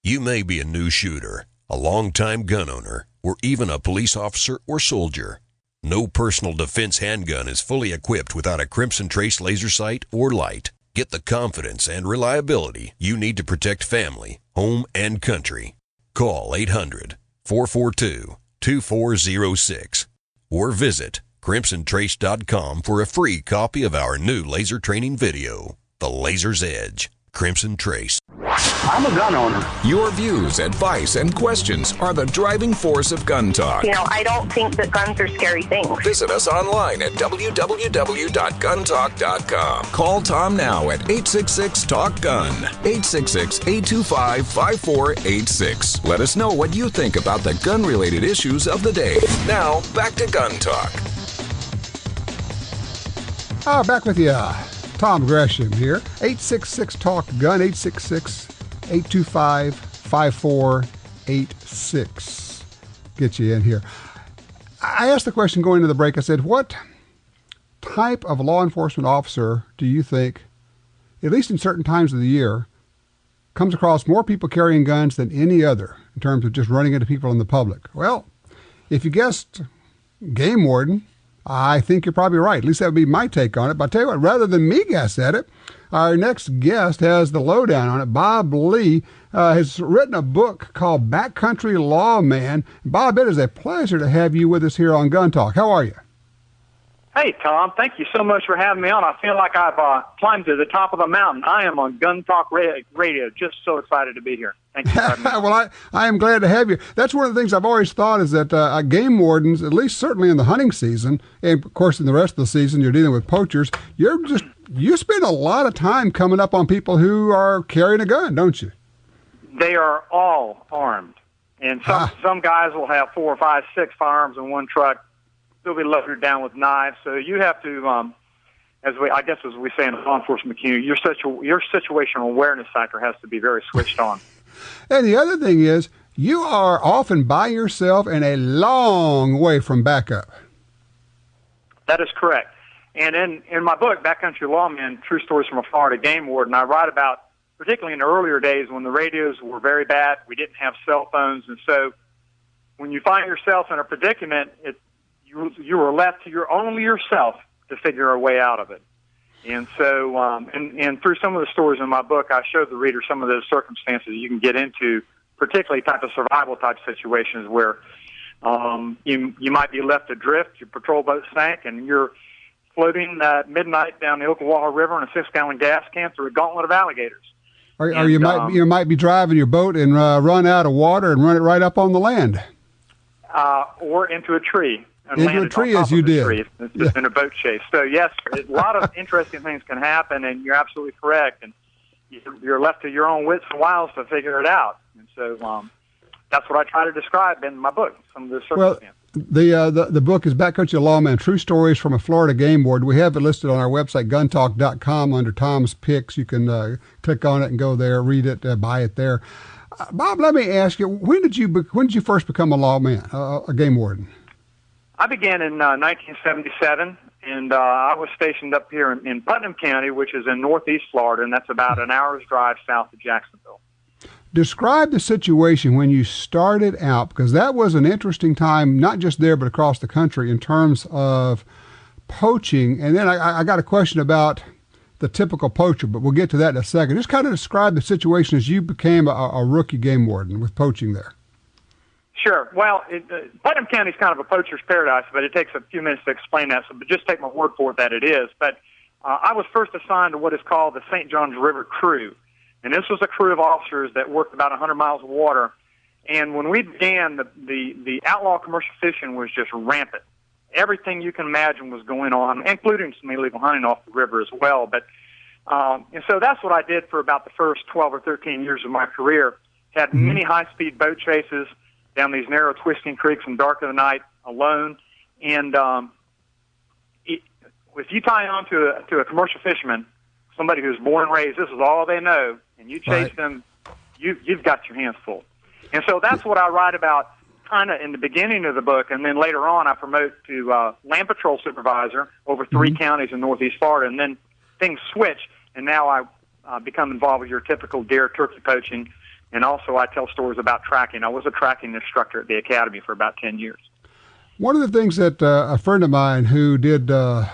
You may be a new shooter, a longtime gun owner, or even a police officer or soldier. No personal defense handgun is fully equipped without a Crimson Trace laser sight or light. Get the confidence and reliability you need to protect family, home, and country. Call 800-442-2406 or visit crimsontrace.com for a free copy of our new laser training video, The Laser's Edge. Crimson Trace. I'm a gun owner. Your views, advice, and questions are the driving force of Gun Talk. I don't think that guns are scary things. Visit us online at www.guntalk.com. Call Tom now at 866-TALK-GUN, 866-825-5486. Let us know what you think about the gun-related issues of the day. Now, back to Gun Talk. Back with you. Tom Gresham here. 866-TALK-GUN, 866-825-5486. Get you in here. I asked the question going into the break. I said, what type of law enforcement officer do you think, at least in certain times of the year, comes across more people carrying guns than any other in terms of just running into people in the public? Well, if you guessed game warden, I think you're probably right. At least that would be my take on it. But I'll tell you what, rather than me guess at it, our next guest has the lowdown on it. Bob Lee has written a book called Backcountry Lawman. Bob, it is a pleasure to have you with us here on Gun Talk. How are you? Hey, Tom. Thank you so much for having me on. I feel like I've climbed to the top of the mountain. I am on Gun Talk Radio. Just so excited to be here. Thank you for having me on. Well, I am glad to have you. That's one of the things I've always thought is that game wardens, at least certainly in the hunting season, and of course in the rest of the season, you're dealing with poachers. You spend a lot of time coming up on people who are carrying a gun, don't you? They are all armed. And some guys will have 4, 5, 6 firearms in one truck. They'll be loaded down with knives. So you have to, as we say in the law enforcement community, your situational awareness factor has to be very switched on. And the other thing is, you are often by yourself and a long way from backup. That is correct. And in my book, Backcountry Lawman, True Stories from a Florida Game Warden, I write about, particularly in the earlier days when the radios were very bad, we didn't have cell phones, and so when you find yourself in a predicament, you were left to only yourself to figure a way out of it. And so, and through some of the stories in my book, I showed the reader some of those circumstances you can get into, particularly type of survival type situations where you might be left adrift, your patrol boat sank, and you're floating at midnight down the Ocklawaha River in a 6-gallon gas can through a gauntlet of alligators. Or you might be driving your boat and run out of water and run it right up on the land. Or into a tree. Into a tree, as you did. It's just in a boat chase. So, yes, a lot of interesting things can happen, and you're absolutely correct. And you're left to your own wits and wiles to figure it out. And so that's what I try to describe in my book, some of the circumstances. Well, the book is Backcountry Lawman, True Stories from a Florida Game Warden. We have it listed on our website, guntalk.com, under Tom's Picks. You can click on it and go there, read it, buy it there. Bob, let me ask you, when did you first become a lawman, a game warden? I began in 1977, and I was stationed up here in Putnam County, which is in northeast Florida, and that's about an hour's drive south of Jacksonville. Describe the situation when you started out, because that was an interesting time, not just there, but across the country in terms of poaching. And then I got a question about the typical poacher, but we'll get to that in a second. Just kind of describe the situation as you became a rookie game warden with poaching there. Sure. Well, Putnam County is kind of a poacher's paradise, but it takes a few minutes to explain that, so just take my word for it that it is. But I was first assigned to what is called the St. Johns River Crew, and this was a crew of officers that worked about 100 miles of water. And when we began, the outlaw commercial fishing was just rampant. Everything you can imagine was going on, including some illegal hunting off the river as well. But and so that's what I did for about the first 12 or 13 years of my career. Had many high-speed boat chases down these narrow, twisting creeks in the dark of the night alone. And if you tie on to a commercial fisherman, somebody who's born and raised, this is all they know, and you chase them, you've got your hands full. And so that's what I write about kind of in the beginning of the book, and then later on I promote to land patrol supervisor over 3 counties in northeast Florida, and then things switch, and now I become involved with your typical deer, turkey poaching, And also I tell stories about tracking. I was a tracking instructor at the academy for about 10 years. One of the things that a friend of mine who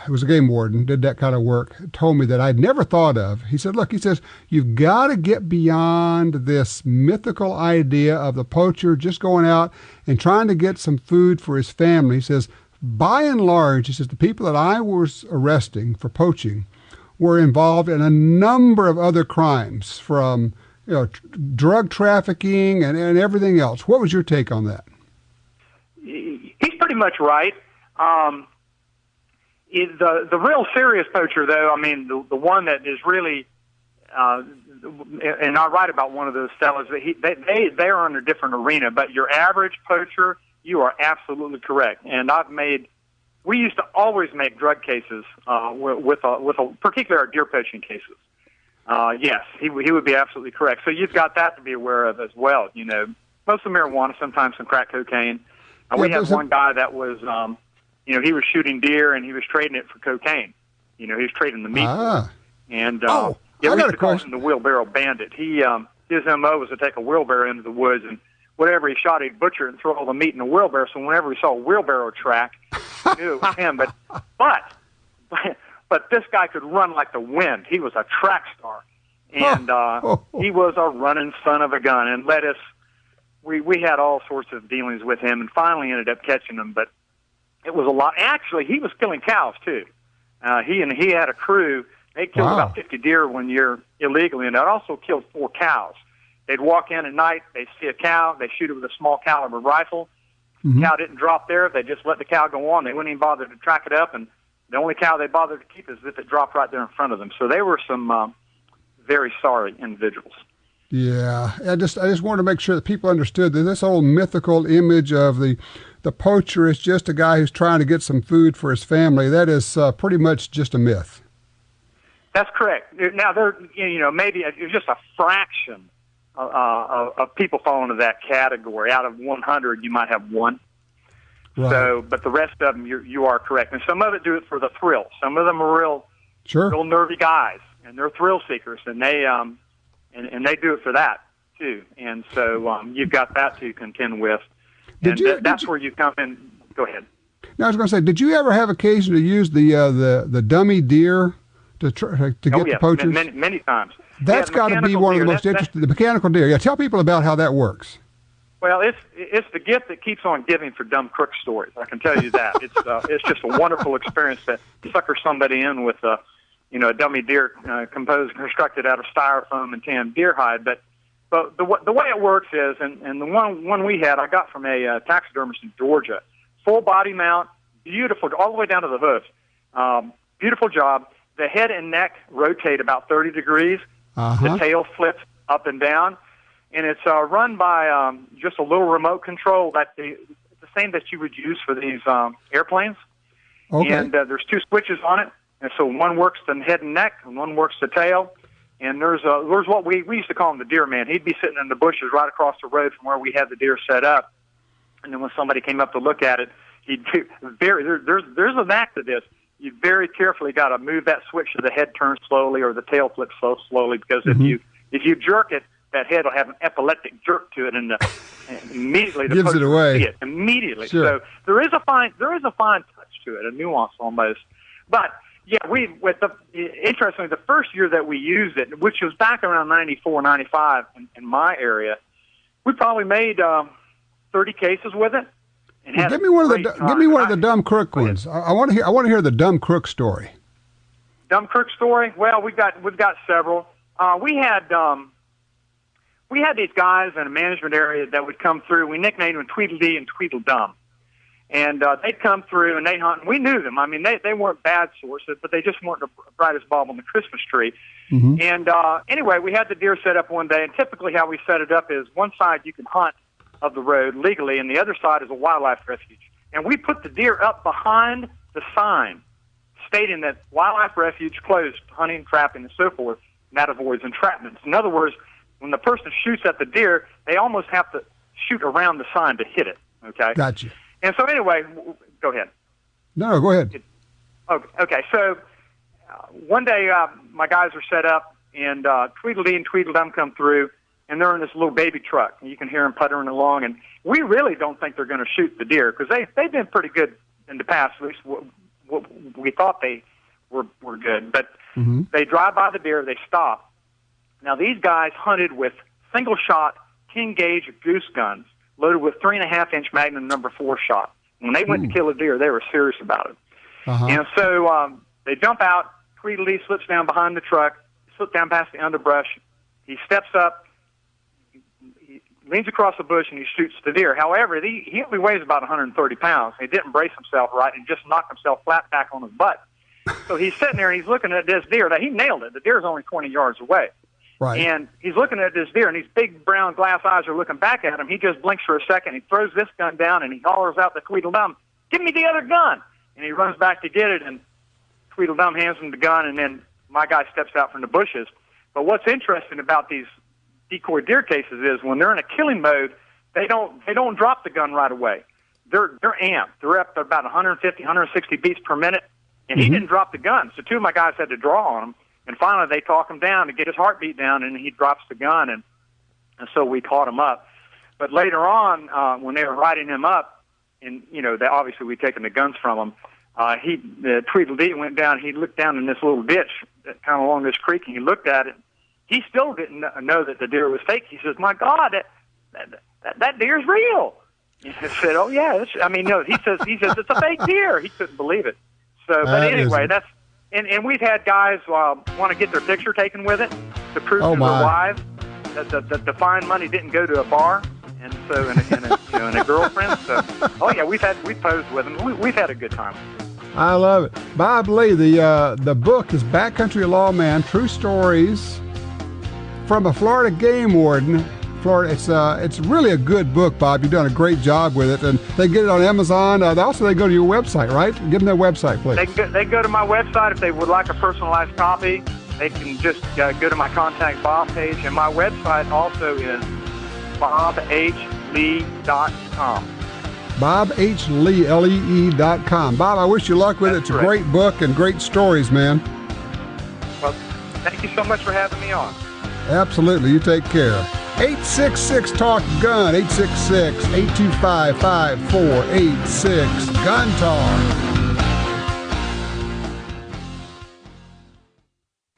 was a game warden, did that kind of work, told me that I'd never thought of. He said, look, he says, you've got to get beyond this mythical idea of the poacher just going out and trying to get some food for his family. He says, by and large, he says, the people that I was arresting for poaching were involved in a number of other crimes, from drug trafficking and everything else. What was your take on that? He's pretty much right. The real serious poacher, though, I mean, the one that is really, and I write about one of those fellows, they are in a different arena. But your average poacher, you are absolutely correct. And we used to always make drug cases particularly our deer poaching cases. Yes, he would be absolutely correct. So you've got that to be aware of as well. Most of marijuana, sometimes some crack cocaine. We had one guy that was, he was shooting deer and he was trading it for cocaine. He was trading the meat. And we used to call him the wheelbarrow bandit. His MO was to take a wheelbarrow into the woods, and whatever he shot, he'd butcher it and throw all the meat in the wheelbarrow. So whenever he saw a wheelbarrow track, he knew it was him. But this guy could run like the wind. He was a track star, and he was a running son of a gun, and let us. We had all sorts of dealings with him, and finally ended up catching him. But it was a lot. Actually, he was killing cows too. He had a crew. They killed about 50 deer one year illegally, and they also killed 4 cows. They'd walk in at night. They'd see a cow. They shoot it with a small caliber rifle. The cow didn't drop there. They just let the cow go on. They wouldn't even bother to track it up, and the only cow they bothered to keep is if it dropped right there in front of them. So they were some very sorry individuals. Yeah, I just wanted to make sure that people understood that this old mythical image of the poacher is just a guy who's trying to get some food for his family. That is pretty much just a myth. That's correct. Now, maybe it's just a fraction of people fall into that category. Out of 100, you might have one. Right. So, but the rest of them, you are correct. And some of it do it for the thrill. Some of them are real nervy guys, and they're thrill seekers, and they and they do it for that too. And so you've got that to contend with. That's where you come in. Go ahead. Now, I was going to say, did you ever have occasion to use the dummy deer to get the poachers? Many times. That's got to be one of the most interesting. The mechanical deer. Yeah, tell people about how that works. Well, it's the gift that keeps on giving for dumb crook stories. I can tell you that. It's just a wonderful experience to sucker somebody in with a dummy deer constructed out of styrofoam and tanned deer hide. But the way it works is, and the one we had, I got from a taxidermist in Georgia, full body mount, beautiful, all the way down to the hooves. Beautiful job. The head and neck rotate about 30 degrees. The tail flips up and down. And it's run by just a little remote control. That's the same that you would use for these airplanes. Okay. And there's 2 switches on it. And so one works the head and neck, and one works the tail. And there's what we used to call him the deer man. He'd be sitting in the bushes right across the road from where we had the deer set up. And then when somebody came up to look at it, he'd do there's a knack to this. You very carefully got to move that switch so the head turns slowly or the tail flips so slowly, because if you jerk it, that head will have an epileptic jerk to it, and immediately the gives it away. See it immediately. Sure. So there is a fine touch to it, a nuance almost. But yeah, interestingly, the first year that we used it, which was back around 94, 95 in my area, we probably made 30 cases with it. Well, give me one of the dumb crook ones. I want to hear the dumb crook story. Dumb crook story? Well, we've got several. We had these guys in a management area that would come through. We nicknamed them Tweedledee and Tweedledum. And they'd come through and they'd hunt. And we knew them. I mean, they weren't bad sources, but they just weren't the brightest bulb on the Christmas tree. And anyway, we had the deer set up one day. And typically how we set it up is one side you can hunt of the road legally, and the other side is a wildlife refuge. And we put the deer up behind the sign stating that wildlife refuge closed, hunting, trapping, and so forth, and that avoids entrapments. In other words, when the person shoots at the deer, they almost have to shoot around the sign to hit it. Okay? Gotcha. And so anyway, go ahead. No, go ahead. Okay. So one day my guys are set up, and Tweedledee and Tweedledum come through, and they're in this little baby truck, and you can hear them puttering along. And we really don't think they're going to shoot the deer because they've been pretty good in the past. At least what we thought they were good. But they drive by the deer, they stop. Now these guys hunted with single shot King gauge goose guns loaded with 3.5-inch Magnum number 4 shot. When they went to kill a deer, they were serious about it. And so they jump out. Tweedledee slips down behind the truck, slips down past the underbrush. He steps up, he leans across the bush, and he shoots the deer. However, he only weighs about 130 pounds. He didn't brace himself right and just knocked himself flat back on his butt. So he's sitting there, and he's looking at this deer. Now, he nailed it. The deer's only 20 yards away. Right. And he's looking at this deer, and these big brown glass eyes are looking back at him. He just blinks for a second. He throws this gun down, and he hollers out to Tweedledum, "Give me the other gun!" And he runs back to get it, and Tweedledum hands him the gun, and then my guy steps out from the bushes. But what's interesting about these decoy deer cases is when they're in a killing mode, they don't drop the gun right away. They're amped. They're up to about 150, 160 beats per minute, and he didn't drop the gun. So 2 of my guys had to draw on him. And finally, they talk him down to get his heartbeat down, and he drops the gun, and so we caught him up. But later on, when they were riding him up, and obviously we'd taken the guns from him, Tweedledee went down. He looked down in this little ditch, kind of along this creek, and he looked at it. He still didn't know that the deer was fake. He says, "My God, that deer's real." He said, "Oh yeah." No, he says it's a fake deer. He couldn't believe it. So, but anyway, that's. And we've had guys want to get their picture taken with it to prove to their wives that the fine money didn't go to a bar, and so and a girlfriend. So, we've posed with them. We've had a good time. I love it, Bob Lee. The book is Backcountry Lawman: True Stories from a Florida Game Warden. Florida. It's really a good book, Bob. You've done a great job with it, and they get it on Amazon. They go to your website, right? Give them their website, please. They go to my website if they would like a personalized copy. They can just go to my Contact Bob page, and my website also is bobhlee.com. bobhlee.com. Bob, I wish you luck with it. It's correct. A great book and great stories, man. Well, thank you so much for having me on. Absolutely. You take care. 866-TALK-GUN, 866-825-5486, Gun Talk.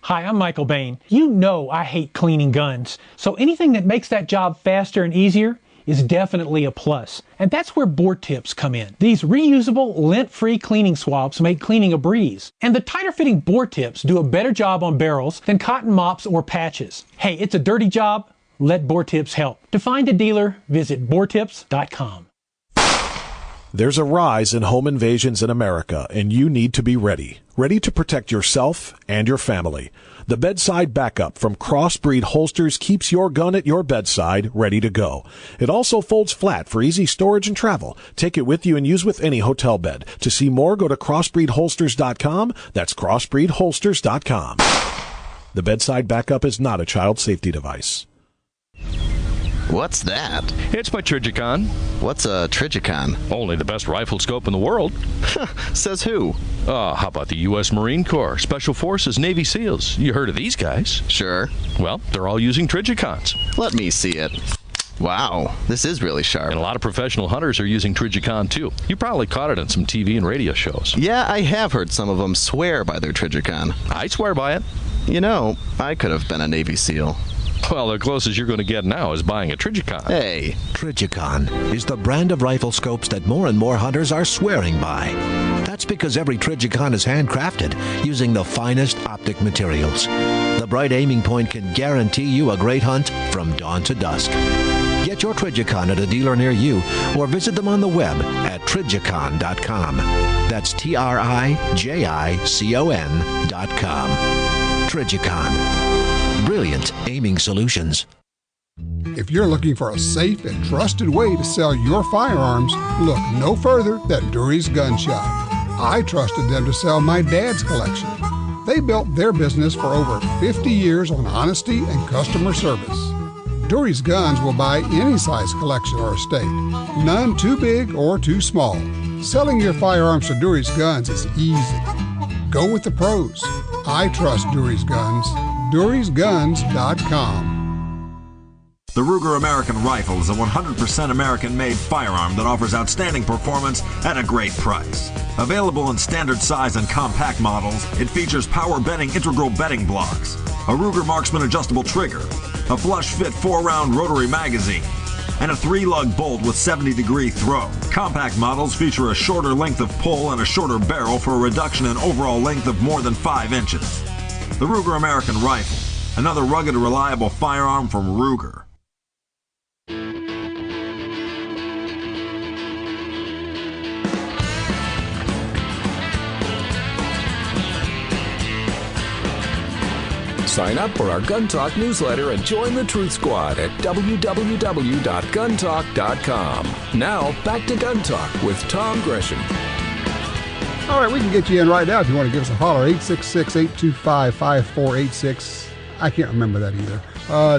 Hi, I'm Michael Bain. You know I hate cleaning guns, so anything that makes that job faster and easier is definitely a plus. And that's where Bore Tips come in. These reusable, lint-free cleaning swabs make cleaning a breeze. And the tighter-fitting Bore Tips do a better job on barrels than cotton mops or patches. Hey, it's a dirty job. Let Bore Tips help. To find a dealer, visit boretips.com. There's a rise in home invasions in America, and you need to be ready. Ready to protect yourself and your family. The bedside backup from Crossbreed Holsters keeps your gun at your bedside, ready to go. It also folds flat for easy storage and travel. Take it with you and use with any hotel bed. To see more, go to crossbreedholsters.com. That's crossbreedholsters.com. The bedside backup is not a child safety device. What's that? It's my Trijicon. What's a Trijicon? Only the best rifle scope in the world. Says who? How about the U.S. Marine Corps, Special Forces, Navy SEALs? You heard of these guys? Sure. Well, they're all using Trijicons. Let me see it. Wow, this is really sharp. And a lot of professional hunters are using Trijicon, too. You probably caught it on some TV and radio shows. Yeah, I have heard some of them swear by their Trijicon. I swear by it. You know, I could have been a Navy SEAL. Well, the closest you're going to get now is buying a Trijicon. Hey. Trijicon is the brand of rifle scopes that more and more hunters are swearing by. That's because every Trijicon is handcrafted using the finest optic materials. The bright aiming point can guarantee you a great hunt from dawn to dusk. Get your Trijicon at a dealer near you or visit them on the web at Trijicon.com. That's TRIJICON.com. Trijicon. Brilliant aiming solutions. If you're looking for a safe and trusted way to sell your firearms, look no further than Dury's Gun Shop. I trusted them to sell my dad's collection. They built their business for over 50 years on honesty and customer service. Dury's Guns will buy any size collection or estate, none too big or too small. Selling your firearms to Dury's Guns is easy. Go with the pros. I trust Dury's Guns. DurysGuns.com. The Ruger American Rifle is a 100% American-made firearm that offers outstanding performance at a great price. Available in standard size and compact models, it features power bedding integral bedding blocks, a Ruger Marksman adjustable trigger, a flush-fit 4-round rotary magazine, and a 3-lug bolt with 70-degree throw. Compact models feature a shorter length of pull and a shorter barrel for a reduction in overall length of more than 5 inches. The Ruger American Rifle, another rugged, reliable firearm from Ruger. Sign up for our Gun Talk newsletter and join the Truth Squad at www.guntalk.com. Now, back to Gun Talk with Tom Gresham. All right, we can get you in right now if you want to give us a holler. 866-825-5486. I can't remember that either.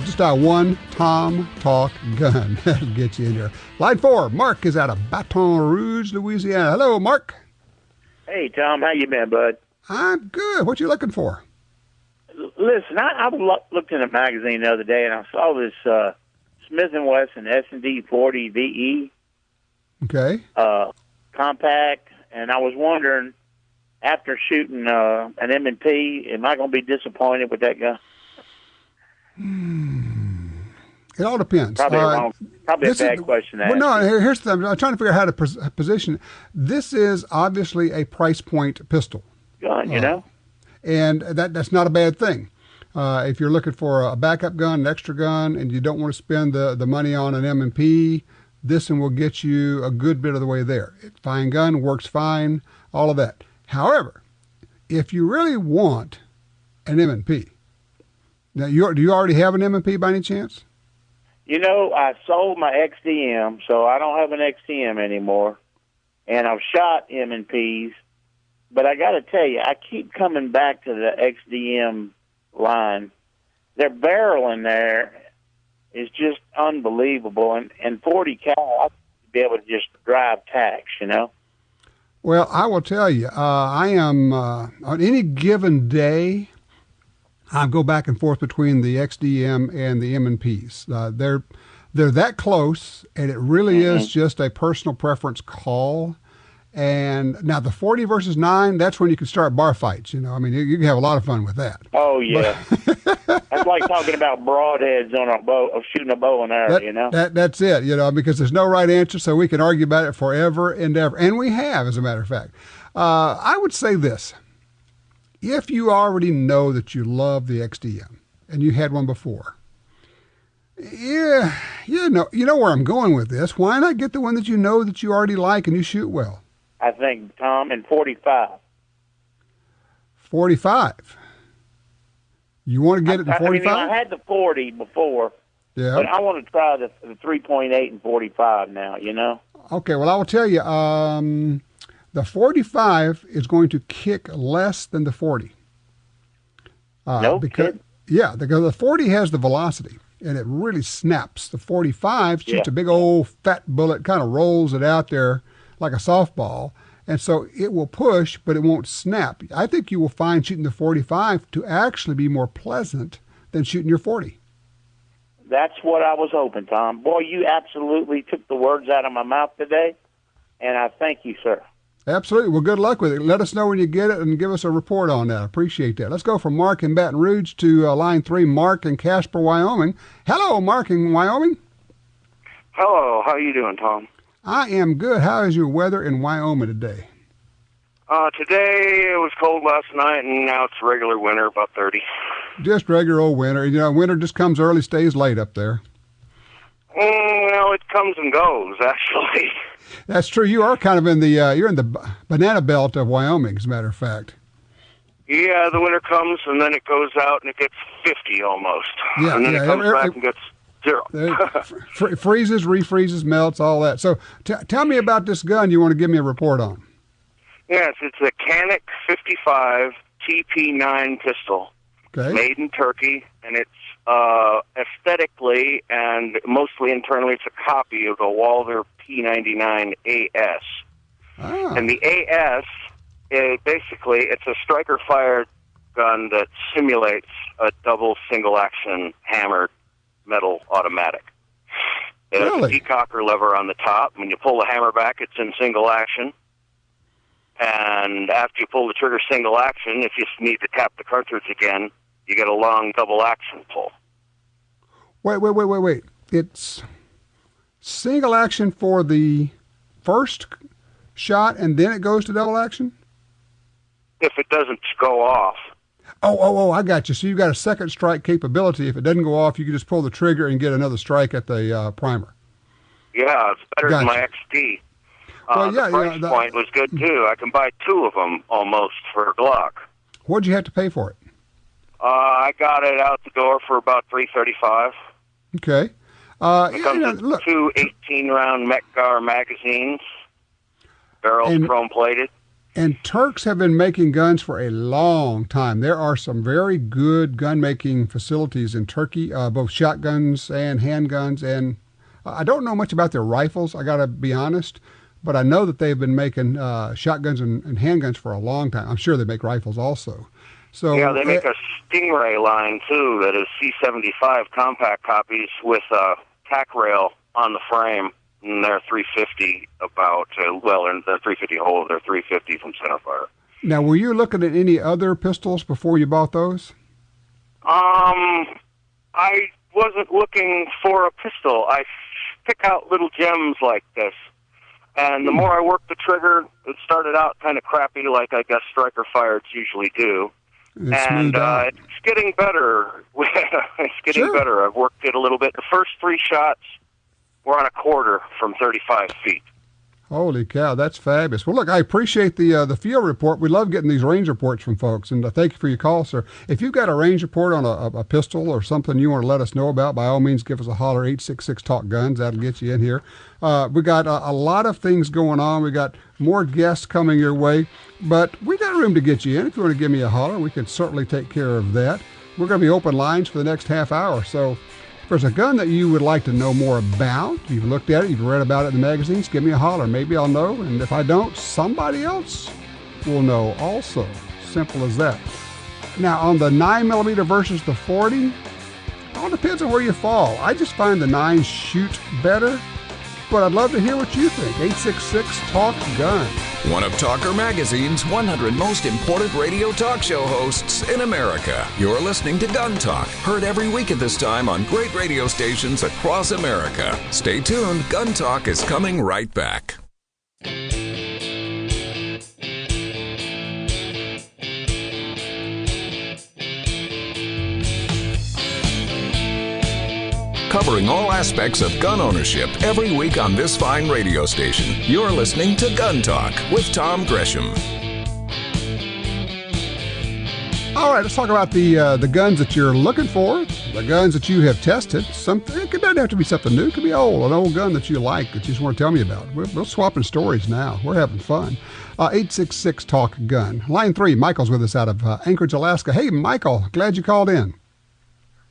Just dial 1 Tom Talk Gun. That'll get you in here. Line 4, Mark is out of Baton Rouge, Louisiana. Hello, Mark. Hey, Tom. How you been, bud? I'm good. What you looking for? Listen, I looked in a magazine the other day, and I saw this Smith & Wesson S&D 40 VE. Okay. Compact, and I was wondering, after shooting an M&P, am I going to be disappointed with that gun? It all depends. Probably a bad question to ask. Well, no, here's the thing. I'm trying to figure out how to position it. This is obviously a price point pistol. Gun, you know? And that's not a bad thing. If you're looking for a backup gun, an extra gun, and you don't want to spend the money on an M&P, this one will get you a good bit of the way there. Fine gun, works fine, all of that. However, if you really want an M&P, now do you already have an M&P by any chance? You know, I sold my XDM, so I don't have an XDM anymore, and I've shot M&Ps. But I got to tell you, I keep coming back to the XDM line. Their barrel in there is just unbelievable. And 40 cal, I should be able to just drive tacks, you know? Well, I will tell you, I am, on any given day, I go back and forth between the XDM and the M&Ps. They're that close, and it really is just a personal preference call. And now the 40 versus 9, that's when you can start bar fights. You know, I mean, you can have a lot of fun with that. Oh, yeah. That's like talking about broadheads on a bow, of shooting a bow and arrow, you know? That's it, you know, because there's no right answer, so we can argue about it forever and ever. And we have, as a matter of fact. I would say this. If you already know that you love the XDM and you had one before, yeah, you know where I'm going with this. Why not get the one that you know that you already like and you shoot well? I think, Tom, in 45. 45. You want to get it in 45? I had the 40 before, but I want to try the 3.8 and 45 now, you know? Okay, well, I will tell you, the 45 is going to kick less than the 40. Because the 40 has the velocity, and it really snaps. The 45 shoots a big old fat bullet, kind of rolls it out there like a softball, and so it will push, but it won't snap. I think you will find shooting the 45 to actually be more pleasant than shooting your 40. That's what I was hoping, Tom. Boy, you absolutely took the words out of my mouth today, and I thank you, sir. Absolutely. Well, good luck with it. Let us know when you get it and give us a report on that. I appreciate that. Let's go from Mark in Baton Rouge to line 3, Mark in Casper, Wyoming. Hello, Mark in Wyoming. Hello. How are you doing, Tom? I am good. How is your weather in Wyoming today? Today it was cold last night, and now it's regular winter, about 30. Just regular old winter. You know, winter just comes early, stays late up there. Well, it comes and goes, actually. That's true. You are kind of in the you're in the banana belt of Wyoming, as a matter of fact. Yeah, the winter comes and then it goes out and it gets 50 almost. Yeah, and then it comes back and gets 0. Freezes, refreezes, melts, all that. So tell me about this gun you want to give me a report on. Yes, it's a Canik 55 TP9 pistol. Okay. Made in Turkey, and it's aesthetically and mostly internally, it's a copy of the Walther P99 AS. Ah. And the AS, it's a striker-fired gun that simulates a double single-action hammer metal automatic. It has Really? a decocker lever on the top. When you pull the hammer back, it's in single action. And after you pull the trigger single action, if you need to tap the cartridge again, you get a long double action pull. Wait. It's single action for the first shot, and then it goes to double action? If it doesn't go off. Oh, I got you. So you've got a second strike capability. If it doesn't go off, you can just pull the trigger and get another strike at the primer. Yeah, it's better than my Gotcha. XT. Well, the price point was good, too. I can buy 2 of them almost for a Glock. What'd you have to pay for it? I got it out the door for about $335. Okay. It comes with 2 18-round Metgar magazines, barrels chrome-plated. And Turks have been making guns for a long time. There are some very good gun-making facilities in Turkey, both shotguns and handguns. And I don't know much about their rifles, I got to be honest, but I know that they've been making shotguns and handguns for a long time. I'm sure they make rifles also. So yeah, they make a Stingray line, too, that is C75 compact copies with a tack rail on the frame. And they're $350 about, they're $350 whole, they're $350 from Centerfire. Now, were you looking at any other pistols before you bought those? I wasn't looking for a pistol. I pick out little gems like this. And the more I worked the trigger, it started out kind of crappy, like I guess striker fireds usually do. And it's getting better. It's getting better. I've worked it a little bit. The first 3 shots were on a quarter from 35 feet. Holy cow, that's fabulous. Well, look, I appreciate the field report. We love getting these range reports from folks, and thank you for your call, sir. If you've got a range report on a pistol or something you want to let us know about, by all means, give us a holler, 866-TALK-GUNS. That'll get you in here. We got a lot of things going on. We got more guests coming your way, but we got room to get you in. If you want to give me a holler, we can certainly take care of that. We're going to be open lines for the next half hour, so if there's a gun that you would like to know more about, you've looked at it, you've read about it in the magazines, give me a holler. Maybe I'll know, and if I don't, somebody else will know also. Simple as that. Now, on the 9mm versus the 40, it all depends on where you fall. I just find the 9s shoot better, but I'd love to hear what you think. 866-TALK-GUN. One of Talker Magazine's 100 most important radio talk show hosts in America. You're listening to Gun Talk, heard every week at this time on great radio stations across America. Stay tuned. Gun Talk is coming right back. Covering all aspects of gun ownership every week on this fine radio station. You're listening to Gun Talk with Tom Gresham. All right, let's talk about the guns that you're looking for, the guns that you have tested. It doesn't have to be something new. It could be an old gun that you like that you just want to tell me about. We're swapping stories now. We're having fun. 866-TALK-GUN. Line 3, Michael's with us out of Anchorage, Alaska. Hey, Michael, glad you called in.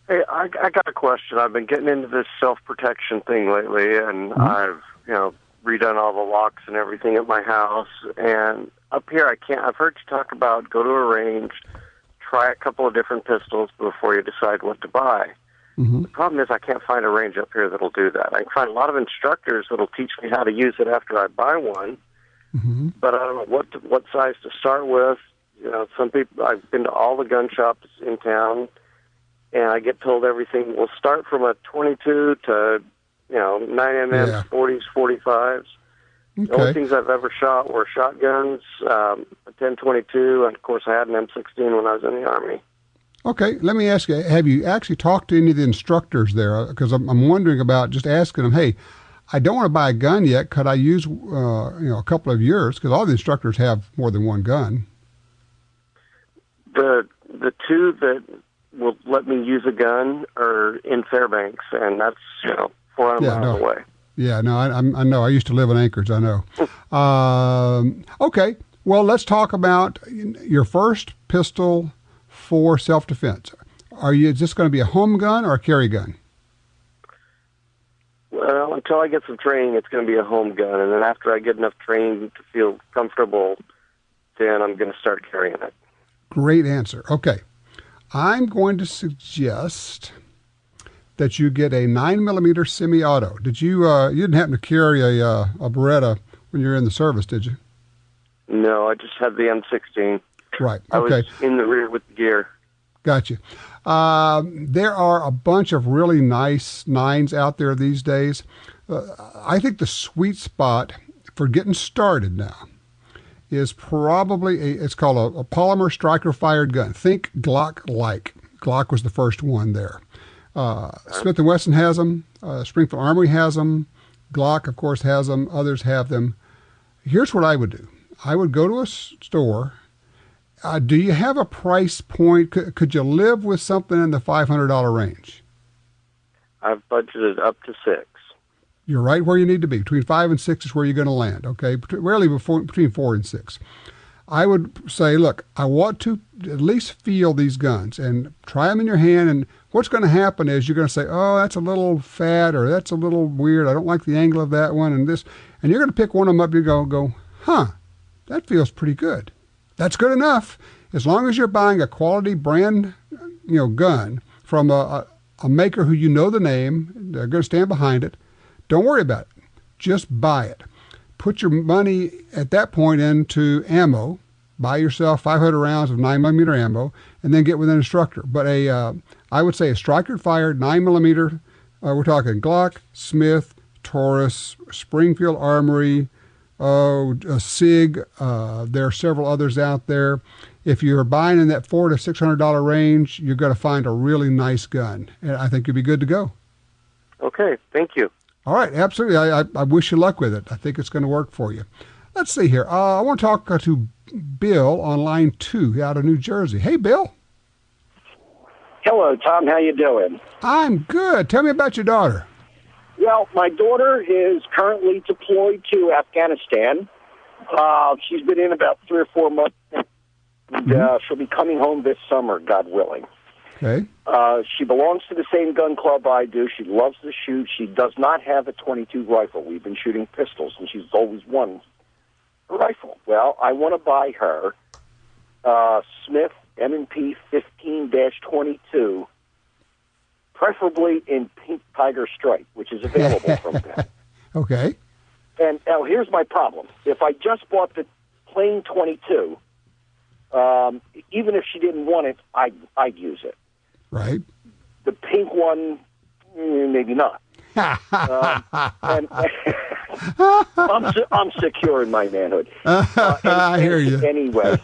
Hey, I got a question. I've been getting into this self-protection thing lately, and I've, redone all the locks and everything at my house. And up here, I've heard you talk about go to a range, try a couple of different pistols before you decide what to buy. Mm-hmm. The problem is I can't find a range up here that'll do that. I can find a lot of instructors that'll teach me how to use it after I buy one, but I don't know what size to start with. Some people, I've been to all the gun shops in town, and I get told everything will start from a 22 to, 9mm, 40s, 45s. Okay. The only things I've ever shot were shotguns, a 10-22, and of course I had an M16 when I was in the Army. Okay, let me ask you, have you actually talked to any of the instructors there? Because I'm wondering about just asking them, hey, I don't want to buy a gun yet. Could I use, a couple of yours? Because all the instructors have more than one gun. The two that will let me use a gun are in Fairbanks, and that's 400 miles away. Yeah, no, I know. I used to live in Anchorage. I know. Okay, well, let's talk about your first pistol for self-defense. Is this going to be a home gun or a carry gun? Well, until I get some training, it's going to be a home gun, and then after I get enough training to feel comfortable, then I'm going to start carrying it. Great answer. Okay. I'm going to suggest that you get a 9mm semi-auto. Did you? You didn't happen to carry a Beretta when you were in the service, did you? No, I just had the M16. Right. I Okay. was in the rear with the gear. Gotcha. There are a bunch of really nice 9s out there these days. I think the sweet spot for getting started now is probably it's called a polymer striker-fired gun. Think Glock-like. Glock was the first one there. Smith & Wesson has them. Springfield Armory has them. Glock, of course, has them. Others have them. Here's what I would do. I would go to a store. Do you have a price point? Could you live with something in the $500 range? I've budgeted up to 6. You're right where you need to be. Between 5 and 6 is where you're going to land, okay? Rarely between 4 and 6. I would say, look, I want to at least feel these guns and try them in your hand. And what's going to happen is you're going to say, oh, that's a little fat or that's a little weird. I don't like the angle of that one and this. And you're going to pick one of them up. You go, huh, that feels pretty good. That's good enough. As long as you're buying a quality brand, gun from a maker who you know the name, they're going to stand behind it. Don't worry about it. Just buy it. Put your money at that point into ammo. Buy yourself 500 rounds of 9mm ammo, and then get with an instructor. But I would say a striker-fired 9mm. We're talking Glock, Smith, Taurus, Springfield Armory, a SIG. There are several others out there. If you're buying in that $400 to $600 range, you're going to find a really nice gun, and I think you'll be good to go. Okay, thank you. All right, absolutely. I wish you luck with it. I think it's going to work for you. Let's see here. I want to talk to Bill on line 2 out of New Jersey. Hey, Bill. Hello, Tom. How you doing? I'm good. Tell me about your daughter. Well, my daughter is currently deployed to Afghanistan. She's been in about 3 or 4 months. And, she'll be coming home this summer, God willing. Okay. She belongs to the same gun club I do. She loves to shoot. She does not have a .22 rifle. We've been shooting pistols, and she's always won a rifle. Well, I want to buy her Smith M&P 15-22, preferably in pink tiger stripe, which is available from them. Okay. And now here's my problem. If I just bought the plain 22, even if she didn't want it, I'd use it. Right. The pink one, maybe not. And I'm secure in my manhood. I hear you. Anyway,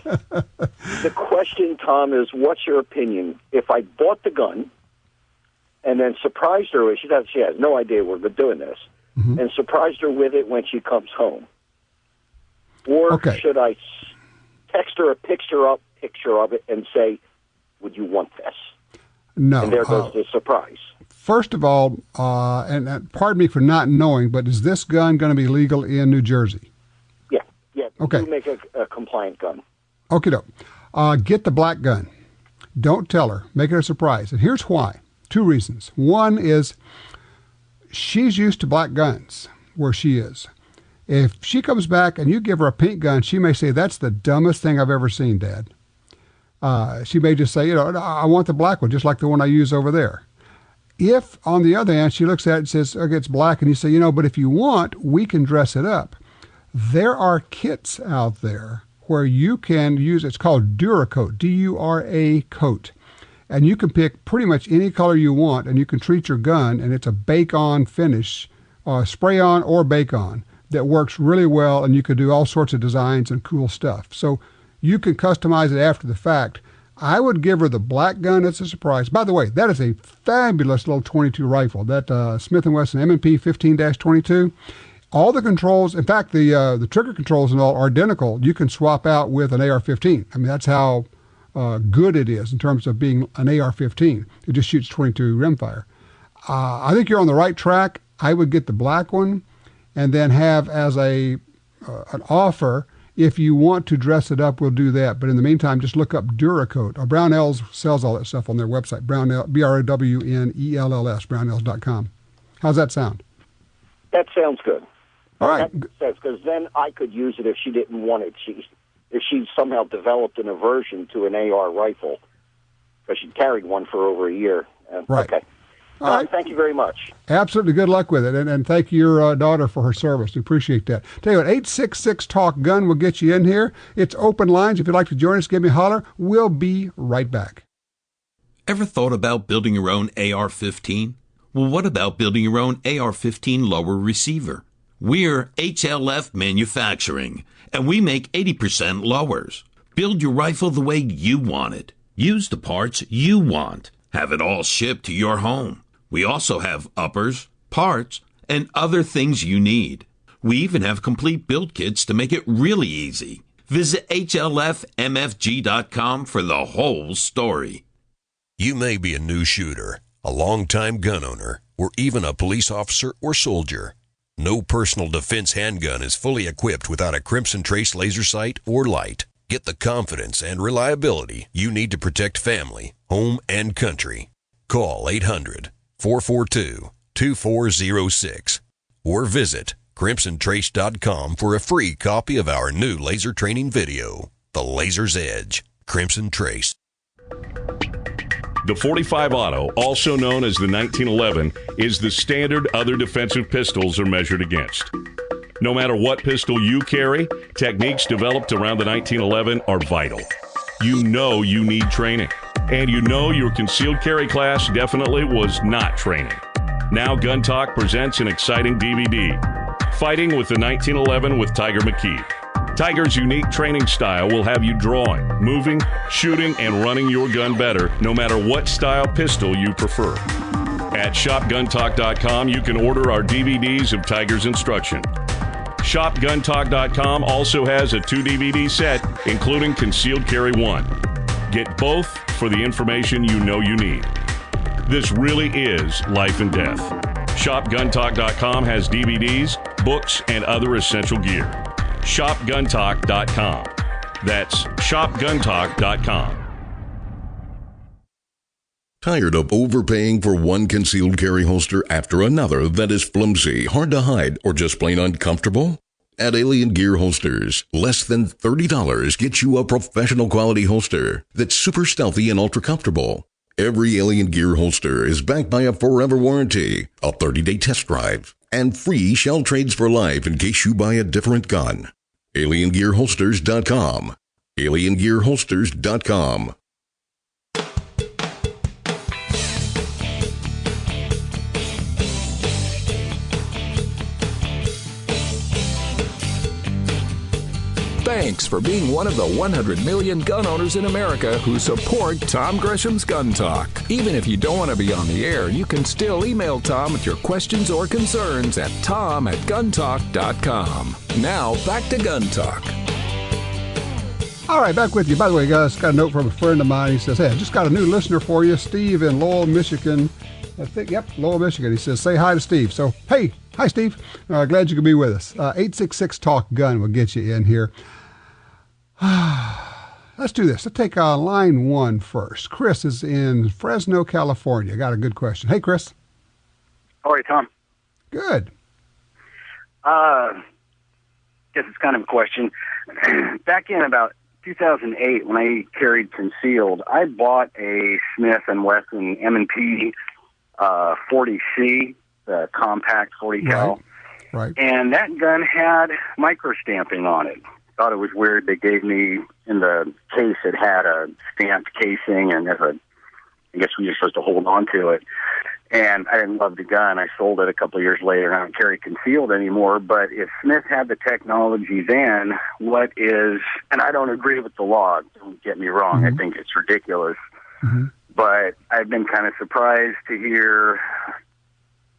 the question, Tom, is what's your opinion? If I bought the gun and then surprised her with, she has no idea we're doing this, and surprised her with it when she comes home, or should I text her a picture of it and say, would you want this? No. And there goes the surprise. First of all, and pardon me for not knowing, but is this gun going to be legal in New Jersey? Yeah. Okay. You make a compliant gun. Okay, get the black gun. Don't tell her. Make it a surprise. And here's why. 2 reasons. One is she's used to black guns where she is. If she comes back and you give her a pink gun, she may say, that's the dumbest thing I've ever seen, Dad. She may just say, I want the black one, just like the one I use over there. If, on the other hand, she looks at it and says, okay, it's black, and you say, but if you want, we can dress it up. There are kits out there where you can use, it's called Duracoat, D-U-R-A coat. And you can pick pretty much any color you want, and you can treat your gun, and it's a bake-on finish, spray-on or bake-on, that works really well, and you can do all sorts of designs and cool stuff. So you can customize it after the fact. I would give her the black gun as a surprise. By the way, that is a fabulous little .22 rifle, that Smith & Wesson M&P 15-22. All the controls, in fact, the trigger controls and all are identical. You can swap out with an AR-15. I mean, that's how good it is in terms of being an AR-15. It just shoots .22 rimfire. I think you're on the right track. I would get the black one and then have as an offer, if you want to dress it up, we'll do that. But in the meantime, just look up Duracoat. Brownells sells all that stuff on their website, Brownell, BROWNELLS, brownells.com. How's that sound? That sounds good. All right. Because then I could use it if she didn't want it. If she somehow developed an aversion to an AR rifle, because she carried one for over a year. Right. Okay. All right. Thank you very much. Absolutely. Good luck with it. And thank your daughter for her service. We appreciate that. Tell you what, 866-TALK-GUN will get you in here. It's open lines. If you'd like to join us, give me a holler. We'll be right back. Ever thought about building your own AR-15? Well, what about building your own AR-15 lower receiver? We're HLF Manufacturing, and we make 80% lowers. Build your rifle the way you want it. Use the parts you want. Have it all shipped to your home. We also have uppers, parts, and other things you need. We even have complete build kits to make it really easy. Visit HLFMFG.com for the whole story. You may be a new shooter, a longtime gun owner, or even a police officer or soldier. No personal defense handgun is fully equipped without a Crimson Trace laser sight or light. Get the confidence and reliability you need to protect family, home, and country. Call 800-442-2406 or visit crimsontrace.com for a free copy of our new laser training video, The Laser's Edge, Crimson Trace. The .45 Auto, also known as the 1911, is the standard other defensive pistols are measured against. No matter what pistol you carry, techniques developed around the 1911 are vital. You know you need training, and you know your concealed carry class definitely was not training. Now Gun Talk presents an exciting DVD, Fighting with the 1911 with Tiger McKee. Tiger's unique training style will have you drawing, moving, shooting, and running your gun better, no matter what style pistol you prefer. At ShopGunTalk.com, you can order our DVDs of Tiger's instruction. ShopGunTalk.com also has a 2-DVD set, including Concealed Carry 1. Get both for the information you know you need. This really is life and death. ShopGunTalk.com has DVDs, books, and other essential gear. ShopGunTalk.com. That's ShopGunTalk.com. Tired of overpaying for one concealed carry holster after another that is flimsy, hard to hide, or just plain uncomfortable? At Alien Gear Holsters, less than $30 gets you a professional quality holster that's super stealthy and ultra comfortable. Every Alien Gear holster is backed by a forever warranty, a 30-day test drive, and free shell trades for life in case you buy a different gun. AlienGearHolsters.com. AlienGearHolsters.com. Thanks for being one of the 100 million gun owners in America who support Tom Gresham's Gun Talk. Even if you don't want to be on the air, you can still email Tom with your questions or concerns at tom@guntalk.com. Now, back to Gun Talk. All right, back with you. By the way, guys, got a note from a friend of mine. He says, hey, I just got a new listener for you, Steve in Lowell, Michigan. Lowell, Michigan. He says, say hi to Steve. So, hey, hi, Steve. Glad you could be with us. 866-TALK-GUN will get you in here. Let's do this. Let's take line one first. Chris is in Fresno, California. Got a good question. Hey, Chris. How are you, Tom? Good. Guess it's kind of a question. Back in about 2008, when I carried concealed, I bought a Smith & Wesson M&P 40C, the compact 40 cal. Right. And that gun had micro stamping on it. Thought it was weird. They gave me, in the case, it had a stamped casing, and I guess we were supposed to hold on to it. And I didn't love the gun. I sold it a couple of years later, and I don't carry concealed anymore. But if Smith had the technology then, what is, and I don't agree with the law, don't get me wrong, I think it's ridiculous. But I've been kind of surprised to hear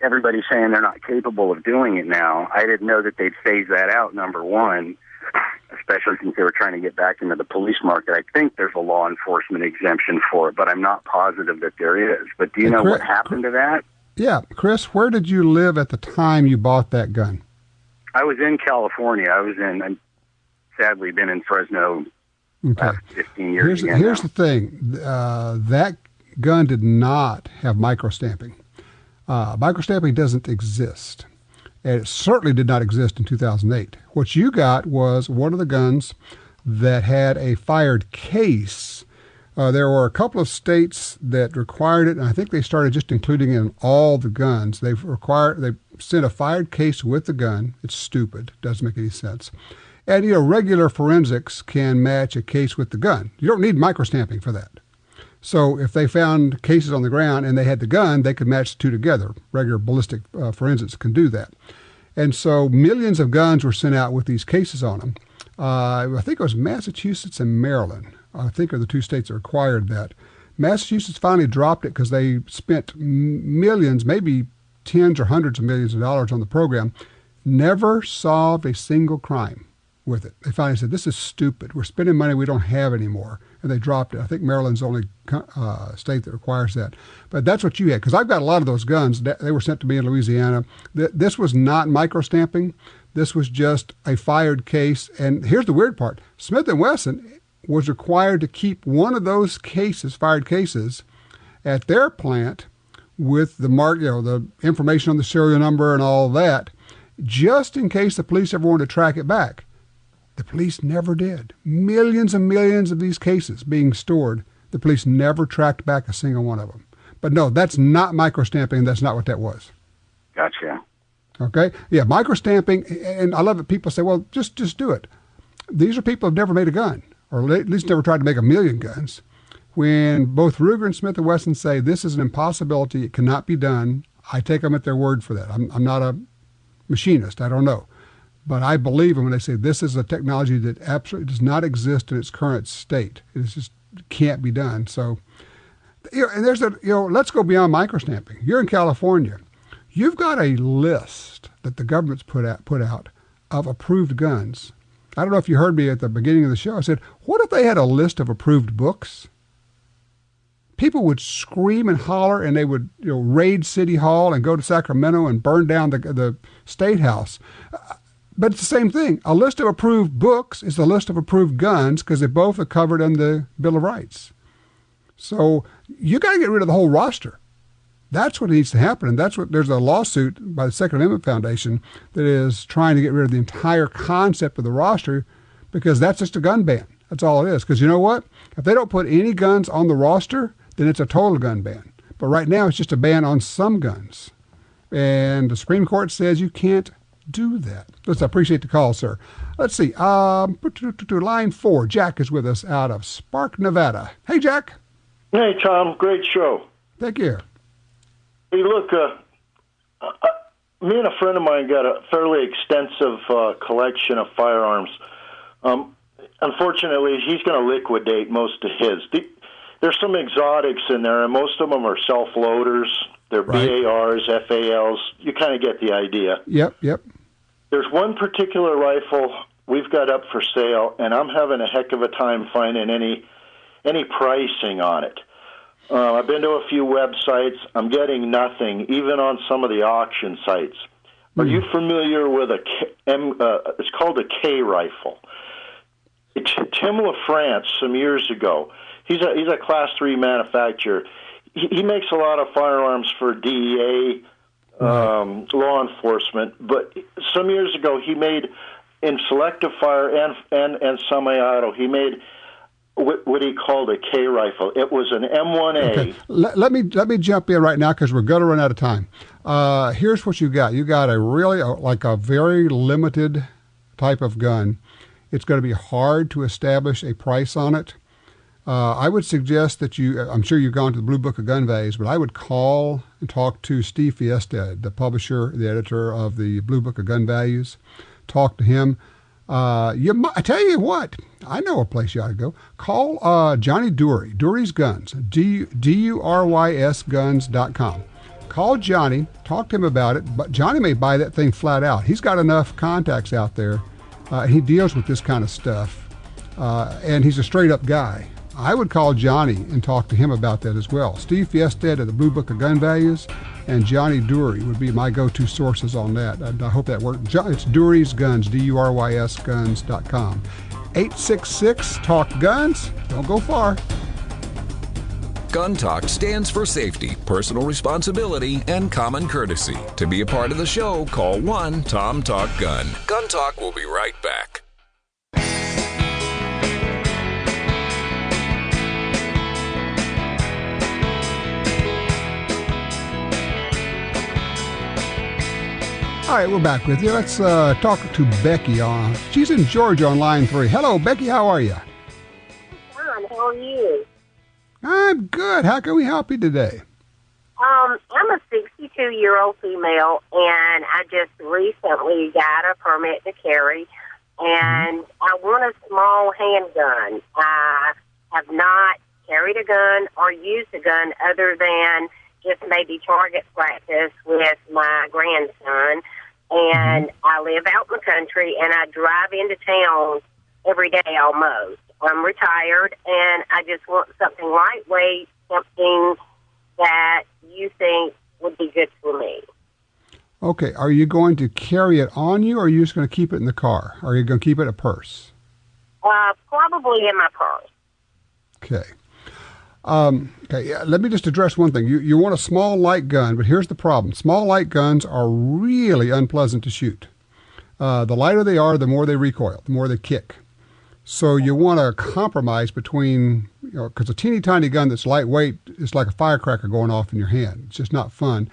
everybody saying they're not capable of doing it now. I didn't know that they'd phase that out, number one, especially since they were trying to get back into the police market. I think there's a law enforcement exemption for it, but I'm not positive that there is. But do you know what happened to that? Yeah. Chris, where did you live at the time you bought that gun? I was in California. I've sadly been in Fresno 15 years ago. Here's the thing. That gun did not have microstamping. Microstamping doesn't exist. And it certainly did not exist in 2008. What you got was one of the guns that had a fired case There were a couple of states that required it, and I think they started just including it in all the guns. They sent a fired case with the gun. It's stupid. Doesn't make any sense. And, regular forensics can match a case with the gun. You don't need microstamping for that. So if they found cases on the ground and they had the gun, they could match the two together. Regular ballistic forensics can do that. And so millions of guns were sent out with these cases on them. I think it was Massachusetts and Maryland, I think, are the two states that required that. Massachusetts finally dropped it because they spent millions, maybe tens or hundreds of millions of dollars on the program, never solved a single crime with it. They finally said, this is stupid. We're spending money we don't have anymore. And they dropped it. I think Maryland's the only state that requires that. But that's what you had, because I've got a lot of those guns. They were sent to me in Louisiana. This was not microstamping. This was just a fired case. And here's the weird part. Smith & Wesson was required to keep one of those cases, fired cases, at their plant with the the information on the serial number and all that, just in case the police ever wanted to track it back. The police never did. Millions and millions of these cases being stored, the police never tracked back a single one of them. But no, that's not microstamping. That's not what that was. Gotcha. Okay? Yeah, microstamping, and I love it. People say, well, just do it. These are people who have never made a gun, or at least never tried to make a million guns. When both Ruger and Smith & Wesson say this is an impossibility, it cannot be done, I take them at their word for that. I'm not a machinist. I don't know. But I believe them when they say this is a technology that absolutely does not exist in its current state. It just can't be done. So, and there's let's go beyond microstamping. You're in California. You've got a list that the government's put out of approved guns. I don't know if you heard me at the beginning of the show. I said, what if they had a list of approved books? People would scream and holler, and they would raid City Hall and go to Sacramento and burn down the State House. But it's the same thing. A list of approved books is a list of approved guns because they both are covered in the Bill of Rights. So you got to get rid of the whole roster. That's what needs to happen, and there's a lawsuit by the Second Amendment Foundation that is trying to get rid of the entire concept of the roster because that's just a gun ban. That's all it is. Because you know what? If they don't put any guns on the roster, then it's a total gun ban. But right now it's just a ban on some guns. And the Supreme Court says you can't do that. Let's appreciate the call, sir. Let's see. Line 4. Jack is with us out of Spark, Nevada. Hey, Jack. Hey, Tom. Great show. Thank you. Hey, look, me and a friend of mine got a fairly extensive collection of firearms. Unfortunately, he's going to liquidate most of his. There's some exotics in there, and most of them are self-loaders. They're right. BARs, FALs. You kind of get the idea. Yep. There's one particular rifle we've got up for sale, and I'm having a heck of a time finding any pricing on it. I've been to a few websites. I'm getting nothing, even on some of the auction sites. Are you familiar with it's called a K rifle. Tim LaFrance, some years ago, he's a Class 3 manufacturer. He makes a lot of firearms for DEA, law enforcement, but some years ago he made, in selective fire and semi-auto, he made what he called a K rifle. It was an M1A. Okay. Let me jump in right now because we're going to run out of time. Here's what you got. You got a very limited type of gun. It's going to be hard to establish a price on it. I would suggest that I'm sure you've gone to the Blue Book of Gun Values, but I would call and talk to Steve Fiesta, the publisher, the editor of the Blue Book of Gun Values. Talk to him. I tell you what, I know a place you ought to go. Call Johnny Dury, Dury's Guns, DURYS Guns.com. Call Johnny, talk to him about it, but Johnny may buy that thing flat out. He's got enough contacts out there. He deals with this kind of stuff, and he's a straight-up guy. I would call Johnny and talk to him about that as well. Steve Fiested at the Blue Book of Gun Values and Johnny Dury would be my go-to sources on that. I hope that worked. It's Dury's Guns, DURYS Guns.com. 866-TALK-GUNS. Don't go far. Gun Talk stands for safety, personal responsibility, and common courtesy. To be a part of the show, call 1-TOM-TALK-GUN. Gun Talk will be right back. All right, we're back with you. Let's talk to Becky. She's in Georgia on line 3. Hello, Becky. How are you? Fine. How are you? I'm good. How can we help you today? I'm a 62-year-old female, and I just recently got a permit to carry, and I want a small handgun. I have not carried a gun or used a gun other than just maybe target practice with my grandson. And I live out in the country, and I drive into town every day almost. I'm retired, and I just want something lightweight, something that you think would be good for me. Okay, are you going to carry it on you, or are you just going to keep it in the car? Or are you going to keep it in a purse? Probably in my purse. Okay. Let me just address one thing. You want a small, light gun, but here's the problem. Small, light guns are really unpleasant to shoot. The lighter they are, the more they recoil, the more they kick. So you want a compromise between, because a teeny tiny gun that's lightweight is like a firecracker going off in your hand. It's just not fun.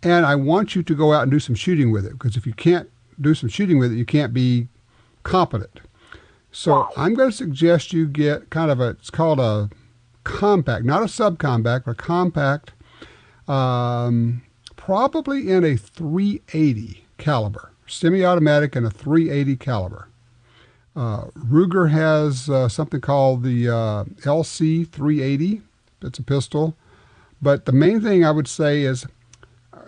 And I want you to go out and do some shooting with it, because if you can't do some shooting with it, you can't be competent. So I'm going to suggest you get it's called a compact, not a subcompact, but a compact, probably in a .380 caliber, semi-automatic in a .380 caliber. Ruger has something called the LC 380. It's a pistol. But the main thing I would say is,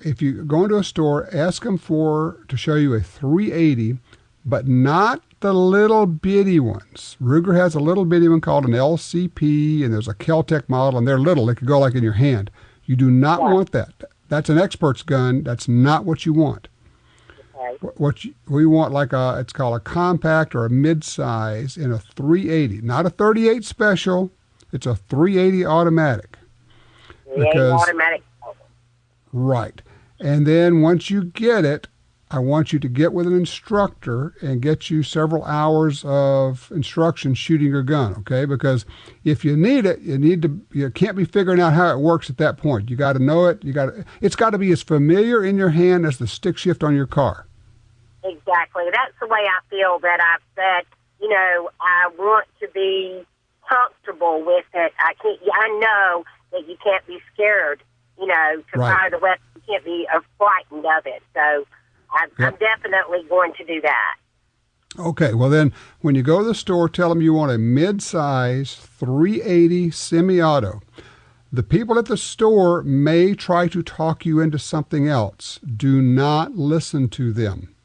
if you go into a store, ask them to show you a 380, but not the little bitty ones. Ruger has a little bitty one called an LCP, and there's a Kel-Tec model, and they're little. They could go like in your hand. You do not want that. That's an expert's gun. That's not what you want. Okay. We want it's called a compact or a mid-size in a 380, not a 38 special. It's a 380 automatic. 380 automatic. Right. And then once you get it, I want you to get with an instructor and get you several hours of instruction shooting your gun, okay? Because if you need it, you can't be figuring out how it works at that point. You got to know it. It's got to be as familiar in your hand as the stick shift on your car. Exactly. That's the way I feel that I've said, I want to be comfortable with it. I know that you can't be scared, to fire the weapon. You can't be frightened of it. So I'm definitely going to do that. Okay, well then, when you go to the store, tell them you want a mid-size 380 semi-auto. The people at the store may try to talk you into something else. Do not listen to them.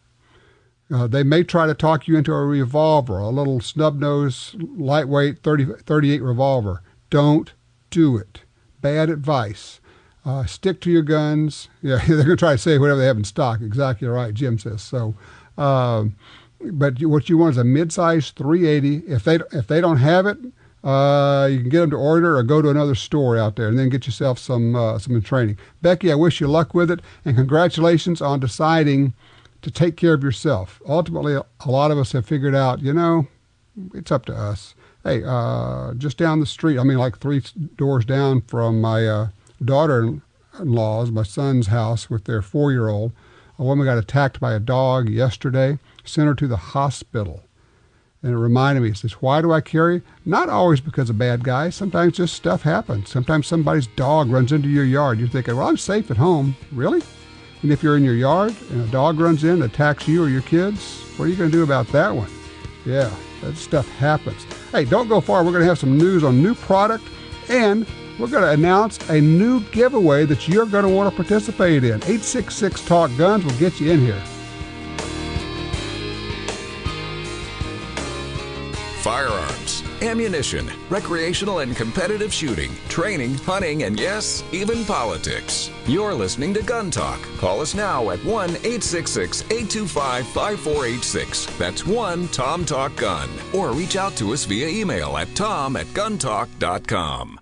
They may try to talk you into a revolver, a little snub-nose, lightweight 38 revolver. Don't do it. Bad advice. Stick to your guns. Yeah, they're going to try to say whatever they have in stock. Exactly right, Jim says. So, but what you want is a mid-size 380. If they don't have it, you can get them to order or go to another store out there and then get yourself some training. Becky, I wish you luck with it, and congratulations on deciding to take care of yourself. Ultimately, a lot of us have figured out, it's up to us. Hey, just down the street, like 3 doors down from my daughter-in-law's, my son's house with their 4-year-old, a woman got attacked by a dog yesterday, sent her to the hospital. And it reminded me, it says, why do I carry? Not always because of bad guys. Sometimes just stuff happens. Sometimes somebody's dog runs into your yard. You're thinking, well, I'm safe at home. Really? And if you're in your yard and a dog runs in and attacks you or your kids, what are you going to do about that one? Yeah, that stuff happens. Hey, don't go far. We're going to have some news on new product, and we're going to announce a new giveaway that you're going to want to participate in. 866 Talk Guns will get you in here. Firearms, ammunition, recreational and competitive shooting, training, hunting, and yes, even politics. You're listening to Gun Talk. Call us now at 1-866-825-5486. That's 1-TOM-TALK-GUN. Or reach out to us via email at tom@guntalk.com.